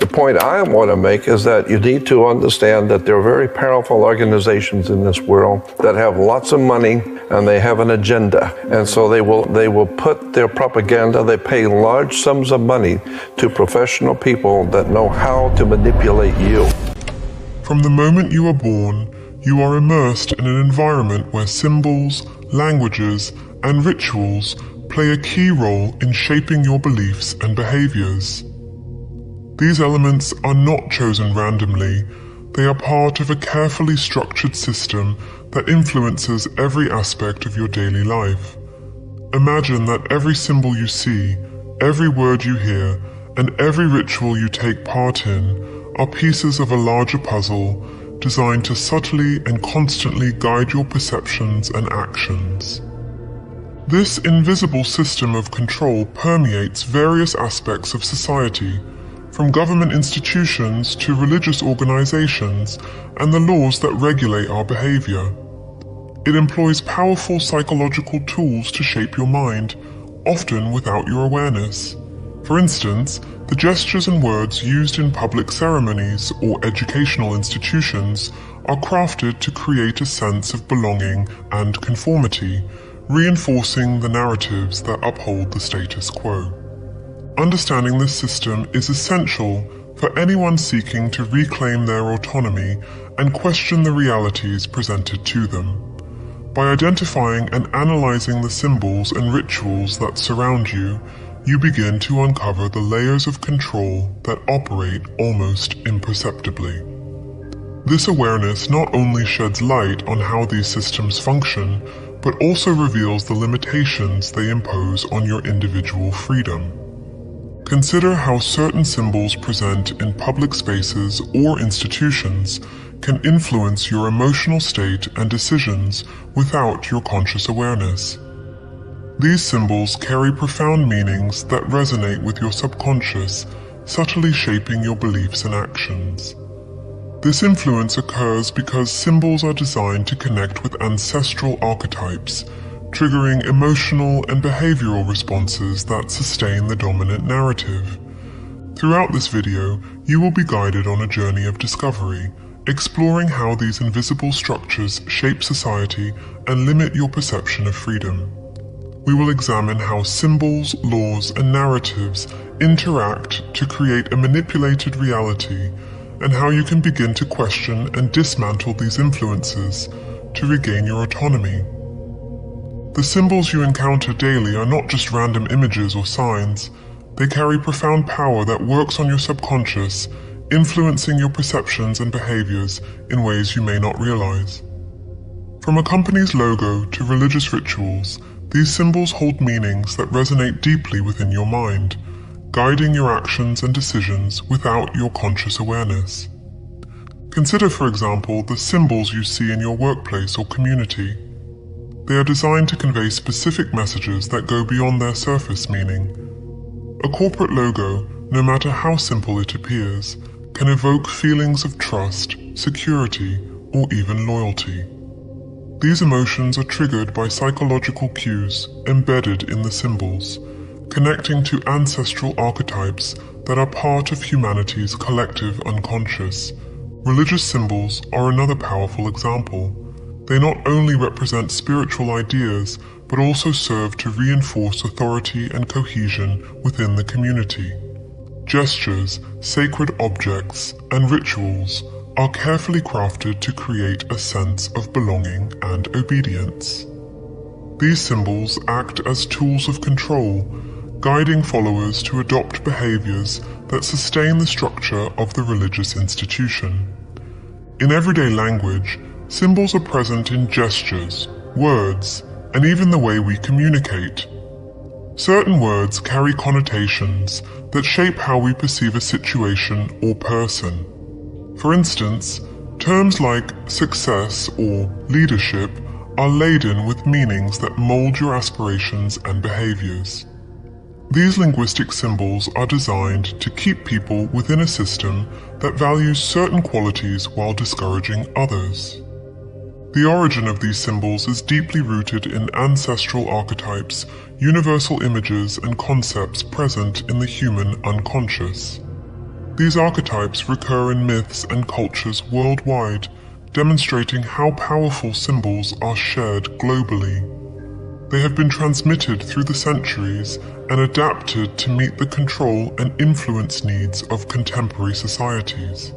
The point I want to make is that you need to understand that there are very powerful organizations in this world that have lots of money and they have an agenda. And so they will put their propaganda, they pay large sums of money to professional people that know how to manipulate you. From the moment you are born, you are immersed in an environment where symbols, languages, and rituals play a key role in shaping your beliefs and behaviors. These elements are not chosen randomly. They are part of a carefully structured system that influences every aspect of your daily life. Imagine that every symbol you see, every word you hear, and every ritual you take part in are pieces of a larger puzzle designed to subtly and constantly guide your perceptions and actions. This invisible system of control permeates various aspects of society, from government institutions to religious organizations and the laws that regulate our behavior. It employs powerful psychological tools to shape your mind, often without your awareness. For instance, the gestures and words used in public ceremonies or educational institutions are crafted to create a sense of belonging and conformity, reinforcing the narratives that uphold the status quo. Understanding this system is essential for anyone seeking to reclaim their autonomy and question the realities presented to them. By identifying and analyzing the symbols and rituals that surround you, you begin to uncover the layers of control that operate almost imperceptibly. This awareness not only sheds light on how these systems function, but also reveals the limitations they impose on your individual freedom. Consider how certain symbols present in public spaces or institutions can influence your emotional state and decisions without your conscious awareness. These symbols carry profound meanings that resonate with your subconscious, subtly shaping your beliefs and actions. This influence occurs because symbols are designed to connect with ancestral archetypes, triggering emotional and behavioral responses that sustain the dominant narrative. Throughout this video, you will be guided on a journey of discovery, exploring how these invisible structures shape society and limit your perception of freedom. We will examine how symbols, laws, and narratives interact to create a manipulated reality, and how you can begin to question and dismantle these influences to regain your autonomy. The symbols you encounter daily are not just random images or signs. They carry profound power that works on your subconscious, influencing your perceptions and behaviors in ways you may not realize. From a company's logo to religious rituals, these symbols hold meanings that resonate deeply within your mind, guiding your actions and decisions without your conscious awareness. Consider, for example, the symbols you see in your workplace or community. They are designed to convey specific messages that go beyond their surface meaning. A corporate logo, no matter how simple it appears, can evoke feelings of trust, security, or even loyalty. These emotions are triggered by psychological cues embedded in the symbols, connecting to ancestral archetypes that are part of humanity's collective unconscious. Religious symbols are another powerful example. They not only represent spiritual ideas, but also serve to reinforce authority and cohesion within the community. Gestures, sacred objects, and rituals are carefully crafted to create a sense of belonging and obedience. These symbols act as tools of control, guiding followers to adopt behaviors that sustain the structure of the religious institution. In everyday language, symbols are present in gestures, words, and even the way we communicate. Certain words carry connotations that shape how we perceive a situation or person. For instance, terms like success or leadership are laden with meanings that mold your aspirations and behaviors. These linguistic symbols are designed to keep people within a system that values certain qualities while discouraging others. The origin of these symbols is deeply rooted in ancestral archetypes, universal images, and concepts present in the human unconscious. These archetypes recur in myths and cultures worldwide, demonstrating how powerful symbols are shared globally. They have been transmitted through the centuries and adapted to meet the control and influence needs of contemporary societies.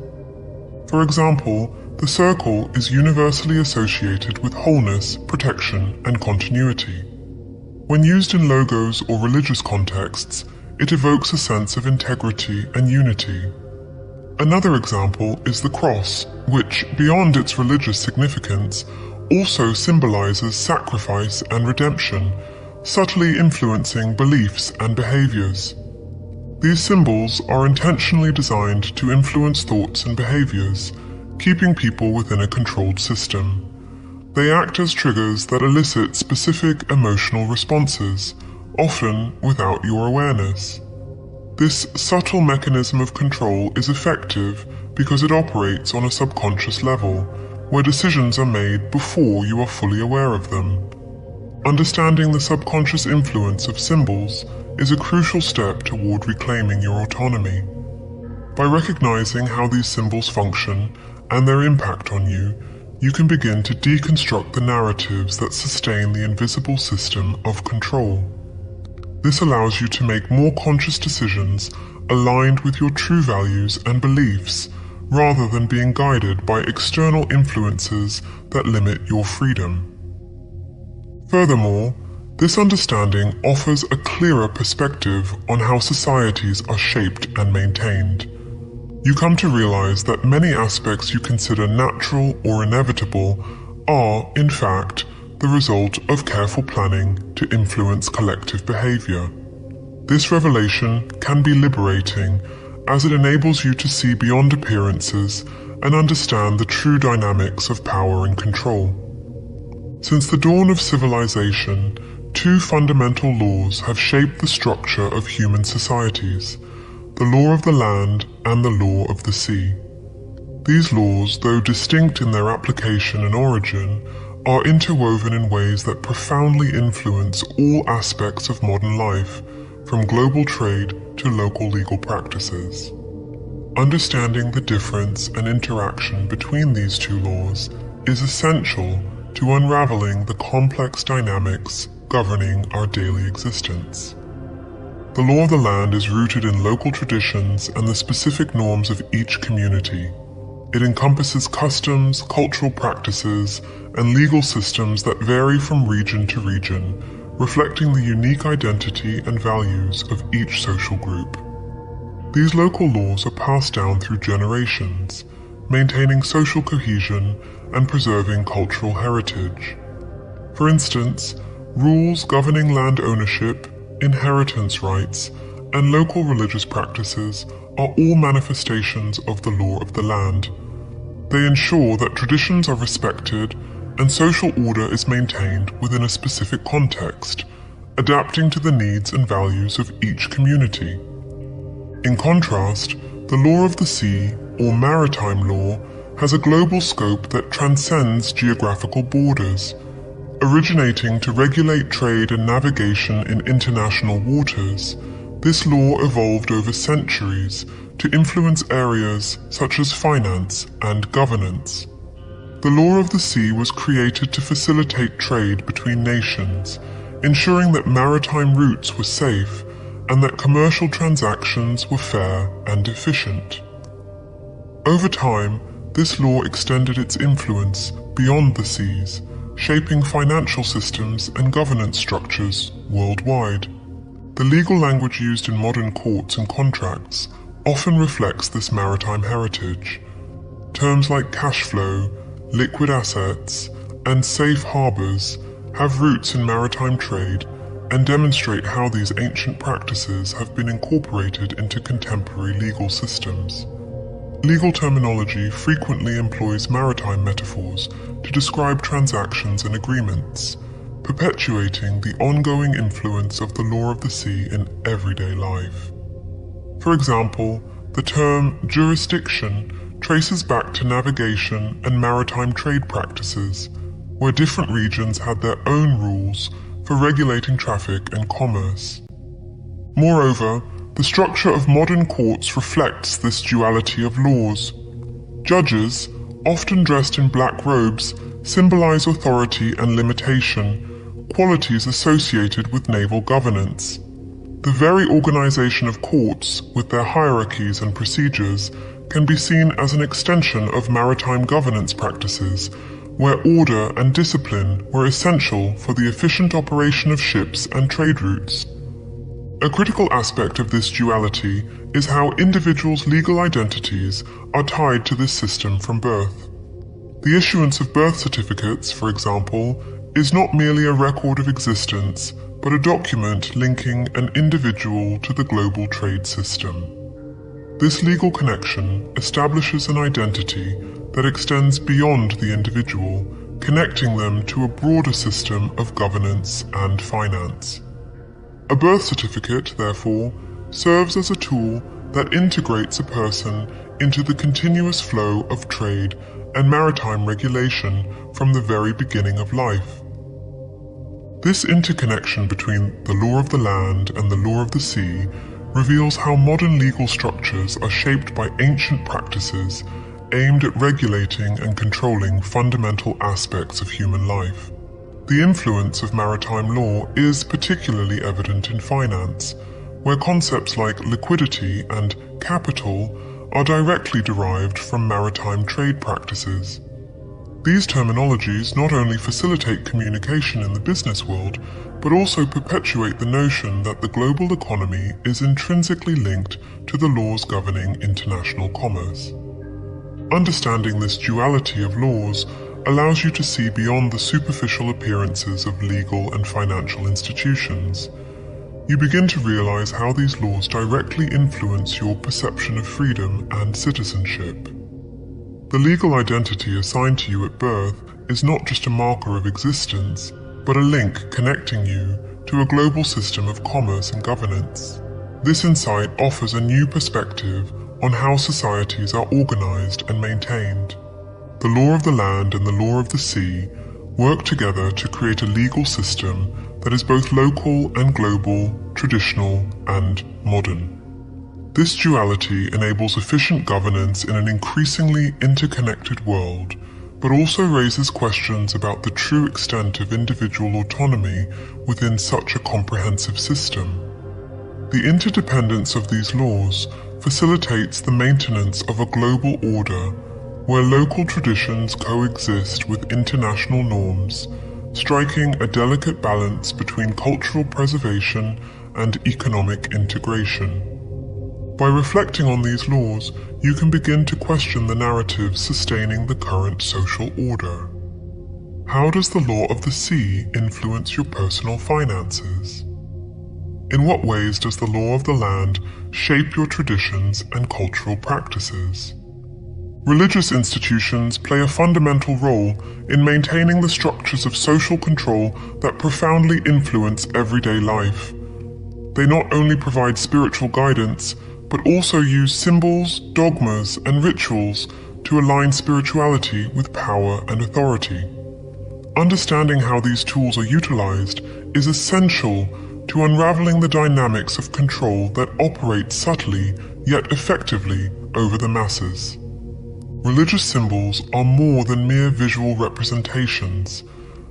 For example, the circle is universally associated with wholeness, protection, and continuity. When used in logos or religious contexts, it evokes a sense of integrity and unity. Another example is the cross, which, beyond its religious significance, also symbolizes sacrifice and redemption, subtly influencing beliefs and behaviors. These symbols are intentionally designed to influence thoughts and behaviors, keeping people within a controlled system. They act as triggers that elicit specific emotional responses, often without your awareness. This subtle mechanism of control is effective because it operates on a subconscious level, where decisions are made before you are fully aware of them. Understanding the subconscious influence of symbols is a crucial step toward reclaiming your autonomy. By recognizing how these symbols function and their impact on you, you can begin to deconstruct the narratives that sustain the invisible system of control. This allows you to make more conscious decisions aligned with your true values and beliefs, rather than being guided by external influences that limit your freedom. Furthermore, this understanding offers a clearer perspective on how societies are shaped and maintained. You come to realize that many aspects you consider natural or inevitable are, in fact, the result of careful planning to influence collective behavior. This revelation can be liberating, as it enables you to see beyond appearances and understand the true dynamics of power and control. Since the dawn of civilization, two fundamental laws have shaped the structure of human societies: the law of the land and the law of the sea. These laws, though distinct in their application and origin, are interwoven in ways that profoundly influence all aspects of modern life, from global trade to local legal practices. Understanding the difference and interaction between these two laws is essential to unraveling the complex dynamics governing our daily existence. The law of the land is rooted in local traditions and the specific norms of each community. It encompasses customs, cultural practices, and legal systems that vary from region to region, reflecting the unique identity and values of each social group. These local laws are passed down through generations, maintaining social cohesion and preserving cultural heritage. For instance, rules governing land ownership, inheritance rights, and local religious practices are all manifestations of the law of the land. They ensure that traditions are respected and social order is maintained within a specific context, adapting to the needs and values of each community. In contrast, the law of the sea, or maritime law, has a global scope that transcends geographical borders. Originating to regulate trade and navigation in international waters, this law evolved over centuries to influence areas such as finance and governance. The law of the sea was created to facilitate trade between nations, ensuring that maritime routes were safe and that commercial transactions were fair and efficient. Over time, this law extended its influence beyond the seas, shaping financial systems and governance structures worldwide. The legal language used in modern courts and contracts often reflects this maritime heritage. Terms like cash flow, liquid assets, and safe harbors have roots in maritime trade and demonstrate how these ancient practices have been incorporated into contemporary legal systems. Legal terminology frequently employs maritime metaphors to describe transactions and agreements, perpetuating the ongoing influence of the law of the sea in everyday life. For example, the term jurisdiction traces back to navigation and maritime trade practices, where different regions had their own rules for regulating traffic and commerce. Moreover, The structure of modern courts reflects this duality of laws. Judges, often dressed in black robes, symbolize authority and limitation, qualities associated with naval governance. The very organization of courts, with their hierarchies and procedures, can be seen as an extension of maritime governance practices, where order and discipline were essential for the efficient operation of ships and trade routes. A critical aspect of this duality is how individuals' legal identities are tied to this system from birth. The issuance of birth certificates, for example, is not merely a record of existence, but a document linking an individual to the global trade system. This legal connection establishes an identity that extends beyond the individual, connecting them to a broader system of governance and finance. A birth certificate, therefore, serves as a tool that integrates a person into the continuous flow of trade and maritime regulation from the very beginning of life. This interconnection between the law of the land and the law of the sea reveals how modern legal structures are shaped by ancient practices aimed at regulating and controlling fundamental aspects of human life. The influence of maritime law is particularly evident in finance, where concepts like liquidity and capital are directly derived from maritime trade practices. These terminologies not only facilitate communication in the business world, but also perpetuate the notion that the global economy is intrinsically linked to the laws governing international commerce. Understanding this duality of laws allows you to see beyond the superficial appearances of legal and financial institutions. You begin to realize how these laws directly influence your perception of freedom and citizenship. The legal identity assigned to you at birth is not just a marker of existence, but a link connecting you to a global system of commerce and governance. This insight offers a new perspective on how societies are organized and maintained. The law of the land and the law of the sea work together to create a legal system that is both local and global, traditional and modern. This duality enables efficient governance in an increasingly interconnected world, but also raises questions about the true extent of individual autonomy within such a comprehensive system. The interdependence of these laws facilitates the maintenance of a global order where local traditions coexist with international norms, striking a delicate balance between cultural preservation and economic integration. By reflecting on these laws, you can begin to question the narratives sustaining the current social order. How does the law of the sea influence your personal finances? In what ways does the law of the land shape your traditions and cultural practices? Religious institutions play a fundamental role in maintaining the structures of social control that profoundly influence everyday life. They not only provide spiritual guidance, but also use symbols, dogmas, and rituals to align spirituality with power and authority. Understanding how these tools are utilized is essential to unraveling the dynamics of control that operate subtly yet effectively over the masses. Religious symbols are more than mere visual representations.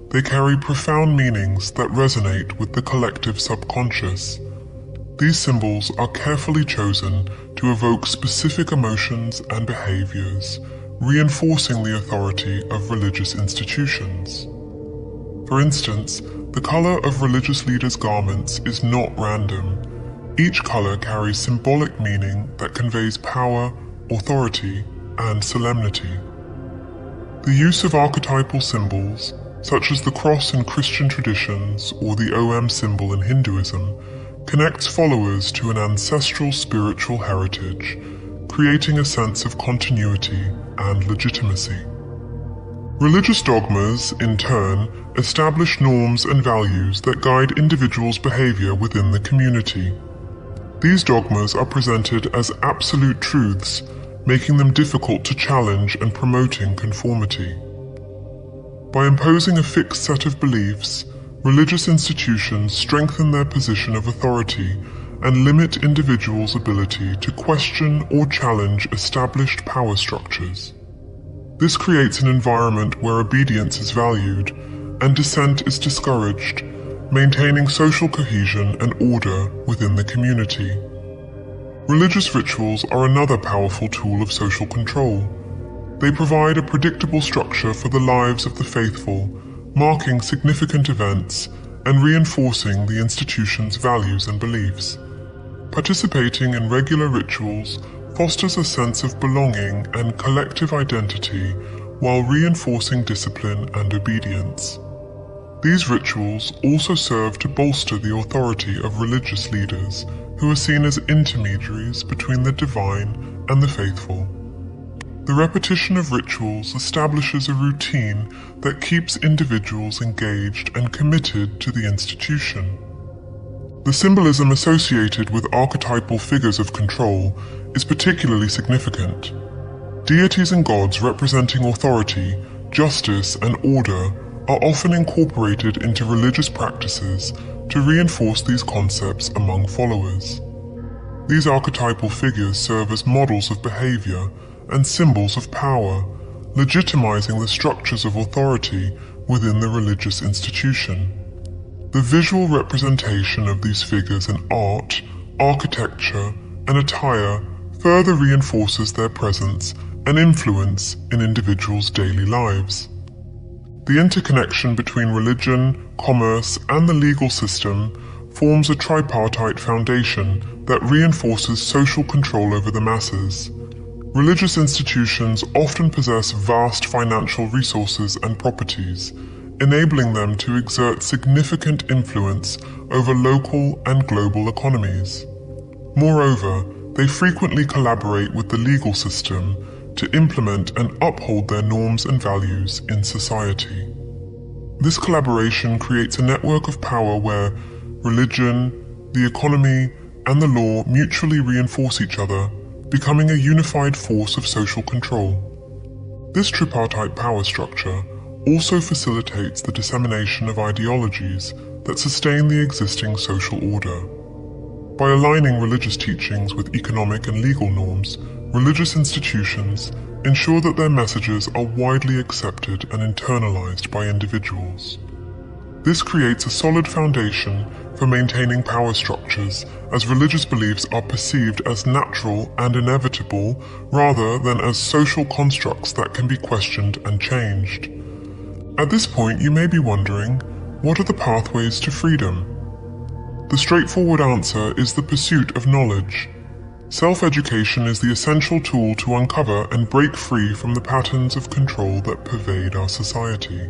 They carry profound meanings that resonate with the collective subconscious. These symbols are carefully chosen to evoke specific emotions and behaviors, reinforcing the authority of religious institutions. For instance, the color of religious leaders' garments is not random. Each color carries symbolic meaning that conveys power, authority, and solemnity. The use of archetypal symbols, such as the cross in Christian traditions or the Om symbol in Hinduism, connects followers to an ancestral spiritual heritage, creating a sense of continuity and legitimacy. Religious dogmas, in turn, establish norms and values that guide individuals' behavior within the community. These dogmas are presented as absolute truths, making them difficult to challenge and promoting conformity. By imposing a fixed set of beliefs, religious institutions strengthen their position of authority and limit individuals' ability to question or challenge established power structures. This creates an environment where obedience is valued and dissent is discouraged, maintaining social cohesion and order within the community. Religious rituals are another powerful tool of social control. They provide a predictable structure for the lives of the faithful, marking significant events and reinforcing the institution's values and beliefs. Participating in regular rituals fosters a sense of belonging and collective identity while reinforcing discipline and obedience. These rituals also serve to bolster the authority of religious leaders who are seen as intermediaries between the divine and the faithful. The repetition of rituals establishes a routine that keeps individuals engaged and committed to the institution. The symbolism associated with archetypal figures of control is particularly significant. Deities and gods representing authority, justice, and order are often incorporated into religious practices to reinforce these concepts among followers. These archetypal figures serve as models of behavior and symbols of power, legitimizing the structures of authority within the religious institution. The visual representation of these figures in art, architecture, and attire further reinforces their presence and influence in individuals' daily lives. The interconnection between religion, commerce, and the legal system forms a tripartite foundation that reinforces social control over the masses. Religious institutions often possess vast financial resources and properties, enabling them to exert significant influence over local and global economies. Moreover, they frequently collaborate with the legal system to implement and uphold their norms and values in society. This collaboration creates a network of power where religion, the economy, and the law mutually reinforce each other, becoming a unified force of social control. This tripartite power structure also facilitates the dissemination of ideologies that sustain the existing social order. By aligning religious teachings with economic and legal norms, religious institutions ensure that their messages are widely accepted and internalized by individuals. This creates a solid foundation for maintaining power structures, as religious beliefs are perceived as natural and inevitable rather than as social constructs that can be questioned and changed. At this point, you may be wondering, what are the pathways to freedom? The straightforward answer is the pursuit of knowledge. Self-education is the essential tool to uncover and break free from the patterns of control that pervade our society.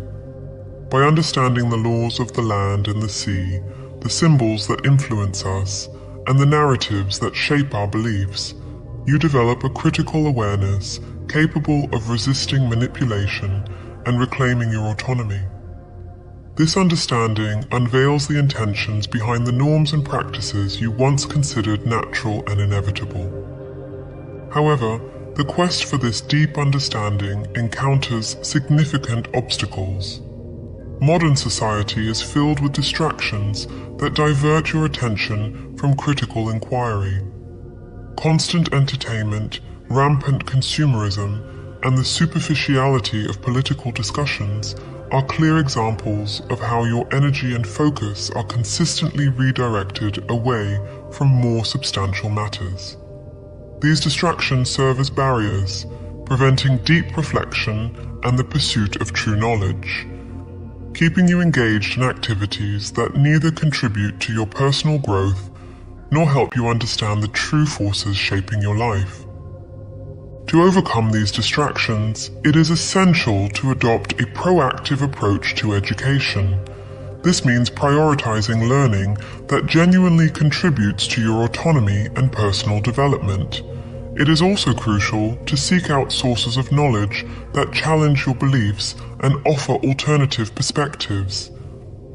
By understanding the laws of the land and the sea, the symbols that influence us, and the narratives that shape our beliefs, you develop a critical awareness capable of resisting manipulation and reclaiming your autonomy. This understanding unveils the intentions behind the norms and practices you once considered natural and inevitable. However, the quest for this deep understanding encounters significant obstacles. Modern society is filled with distractions that divert your attention from critical inquiry. Constant entertainment, rampant consumerism, and the superficiality of political discussions are clear examples of how your energy and focus are consistently redirected away from more substantial matters. These distractions serve as barriers, preventing deep reflection and the pursuit of true knowledge, keeping you engaged in activities that neither contribute to your personal growth nor help you understand the true forces shaping your life. To overcome these distractions, it is essential to adopt a proactive approach to education. This means prioritizing learning that genuinely contributes to your autonomy and personal development. It is also crucial to seek out sources of knowledge that challenge your beliefs and offer alternative perspectives.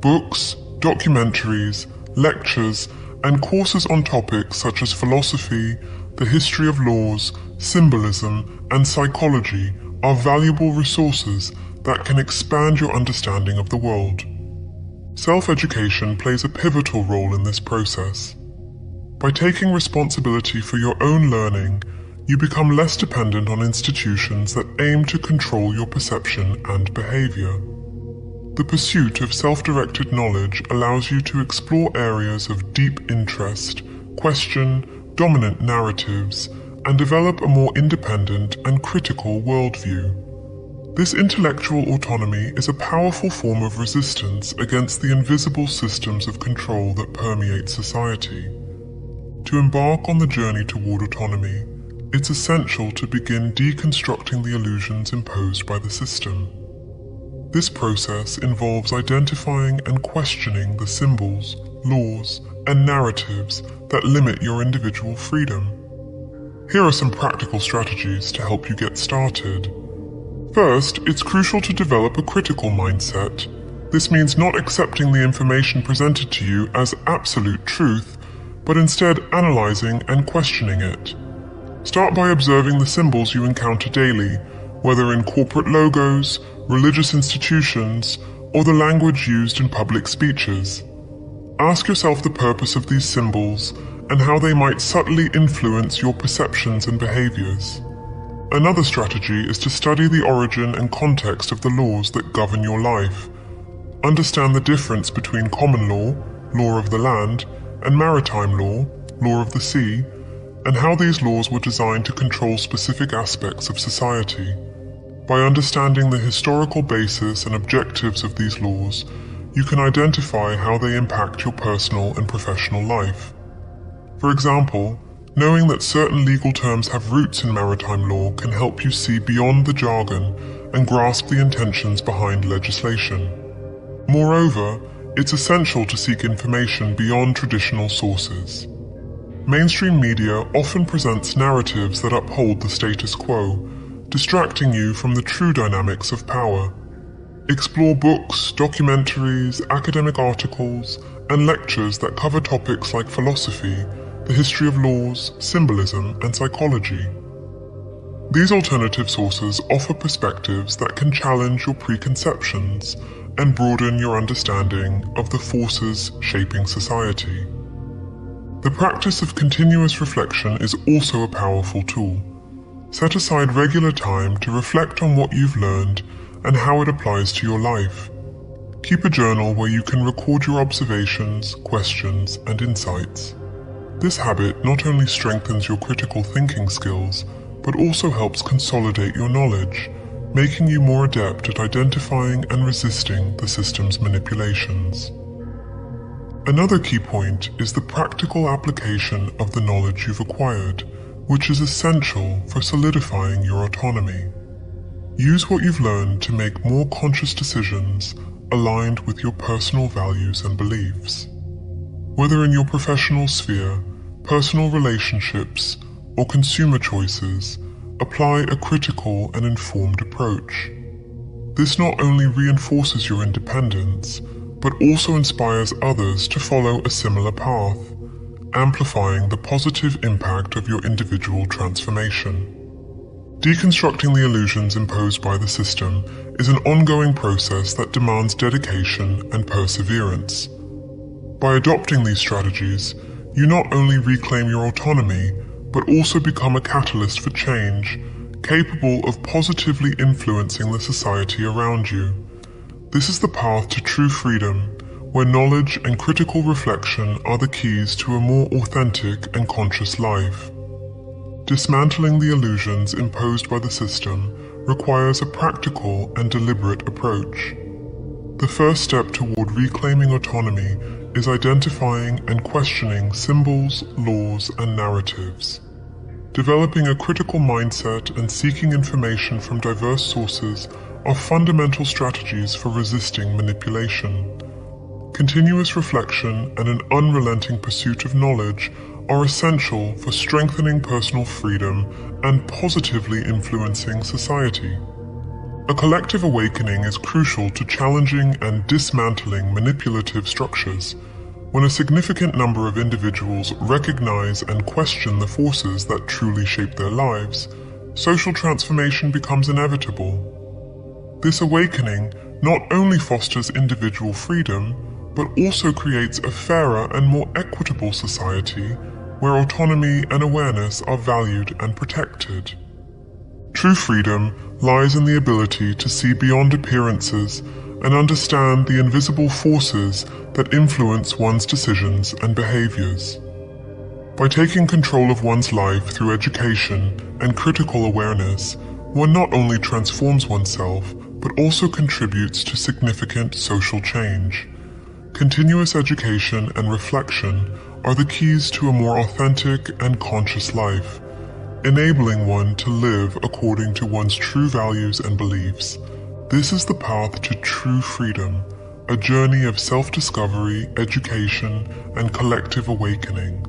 Books, documentaries, lectures, and courses on topics such as philosophy, the history of laws, symbolism, and psychology are valuable resources that can expand your understanding of the world. Self-education plays a pivotal role in this process. By taking responsibility for your own learning, you become less dependent on institutions that aim to control your perception and behavior. The pursuit of self-directed knowledge allows you to explore areas of deep interest, question dominant narratives, and develop a more independent and critical worldview. This intellectual autonomy is a powerful form of resistance against the invisible systems of control that permeate society. To embark on the journey toward autonomy, it's essential to begin deconstructing the illusions imposed by the system. This process involves identifying and questioning the symbols, laws, and narratives that limit your individual freedom. Here are some practical strategies to help you get started. First, it's crucial to develop a critical mindset. This means not accepting the information presented to you as absolute truth, but instead analyzing and questioning it. Start by observing the symbols you encounter daily, whether in corporate logos, religious institutions, or the language used in public speeches. Ask yourself the purpose of these symbols and how they might subtly influence your perceptions and behaviors. Another strategy is to study the origin and context of the laws that govern your life. Understand the difference between common law, law of the land, and maritime law, law of the sea, and how these laws were designed to control specific aspects of society. By understanding the historical basis and objectives of these laws, you can identify how they impact your personal and professional life. For example, knowing that certain legal terms have roots in maritime law can help you see beyond the jargon and grasp the intentions behind legislation. Moreover, it's essential to seek information beyond traditional sources. Mainstream media often presents narratives that uphold the status quo, distracting you from the true dynamics of power. Explore books, documentaries, academic articles, and lectures that cover topics like philosophy, the history of laws, symbolism, and psychology. These alternative sources offer perspectives that can challenge your preconceptions and broaden your understanding of the forces shaping society. The practice of continuous reflection is also a powerful tool. Set aside regular time to reflect on what you've learned and how it applies to your life. Keep a journal where you can record your observations, questions, and insights. This habit not only strengthens your critical thinking skills, but also helps consolidate your knowledge, making you more adept at identifying and resisting the system's manipulations. Another key point is the practical application of the knowledge you've acquired, which is essential for solidifying your autonomy. Use what you've learned to make more conscious decisions aligned with your personal values and beliefs. Whether in your professional sphere, personal relationships, or consumer choices, apply a critical and informed approach. This not only reinforces your independence, but also inspires others to follow a similar path, amplifying the positive impact of your individual transformation. Deconstructing the illusions imposed by the system is an ongoing process that demands dedication and perseverance. By adopting these strategies, you not only reclaim your autonomy, but also become a catalyst for change, capable of positively influencing the society around you. This is the path to true freedom, where knowledge and critical reflection are the keys to a more authentic and conscious life. Dismantling the illusions imposed by the system requires a practical and deliberate approach. The first step toward reclaiming autonomy is identifying and questioning symbols, laws, and narratives. Developing a critical mindset and seeking information from diverse sources are fundamental strategies for resisting manipulation. Continuous reflection and an unrelenting pursuit of knowledge are essential for strengthening personal freedom and positively influencing society. A collective awakening is crucial to challenging and dismantling manipulative structures. When a significant number of individuals recognize and question the forces that truly shape their lives, social transformation becomes inevitable. This awakening not only fosters individual freedom, but also creates a fairer and more equitable society where autonomy and awareness are valued and protected. True freedom lies in the ability to see beyond appearances and understand the invisible forces that influence one's decisions and behaviors. By taking control of one's life through education and critical awareness, one not only transforms oneself, but also contributes to significant social change. Continuous education and reflection are the keys to a more authentic and conscious life, enabling one to live according to one's true values and beliefs. This is the path to true freedom, a journey of self-discovery, education, and collective awakening.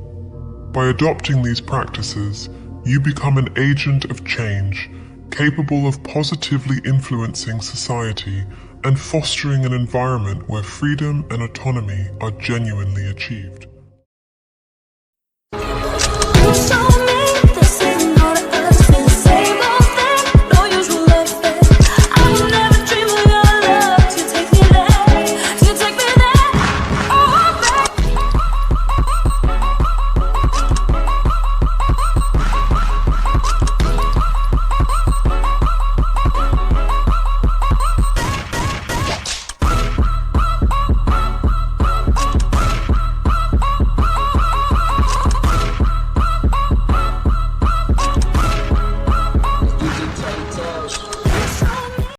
By adopting these practices, you become an agent of change, capable of positively influencing society and fostering an environment where freedom and autonomy are genuinely achieved.